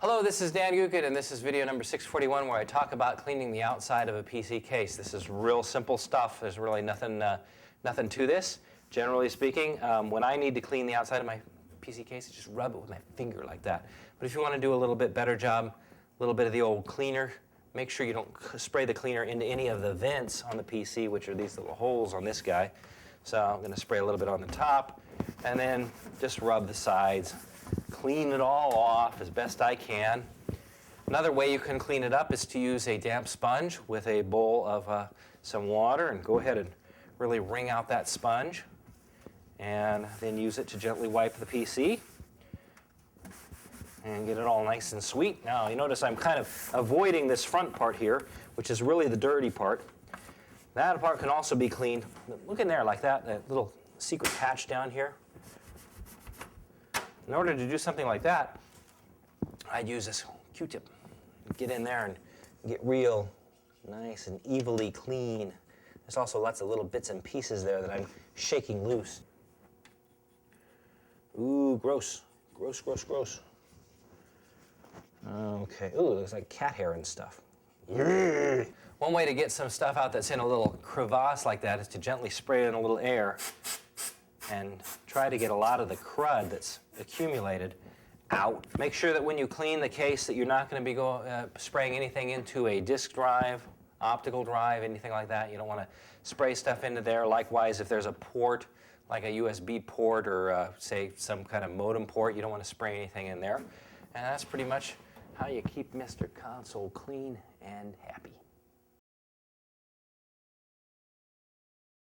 Hello, this is Dan Gookin, and this is video number 641 where I talk about cleaning the outside of a PC case. This is real simple stuff. There's really nothing to this. Generally speaking, when I need to clean the outside of my PC case, I just rub it with my finger like that. But if you want to do a little bit better job, a little bit of the old cleaner, make sure you don't spray the cleaner into any of the vents on the PC, which are these little holes on this guy. So I'm going to spray a little bit on the top, and then just rub the sides. Clean it all off as best I can. Another way you can clean it up is to use a damp sponge with a bowl of some water, and go ahead and really wring out that sponge, and then use it to gently wipe the PC and get it all nice and sweet. Now you notice I'm kind of avoiding this front part here, which is really the dirty part. That part can also be cleaned. Look in there like that little secret hatch down here. In order to do something like that, I'd use this Q-tip. Get in there and get real nice and evenly clean. There's also lots of little bits and pieces there that I'm shaking loose. Ooh, gross. Gross, gross, gross. Okay, ooh, looks like cat hair and stuff. One way to get some stuff out that's in a little crevasse like that is to gently spray in a little air and try to get a lot of the crud that's accumulated out. Make sure that when you clean the case that you're not going to be spraying anything into a disk drive, optical drive, anything like that. You don't want to spray stuff into there. Likewise, if there's a port, like a USB port or say some kind of modem port, you don't want to spray anything in there. And that's pretty much how you keep Mr. Console clean and happy.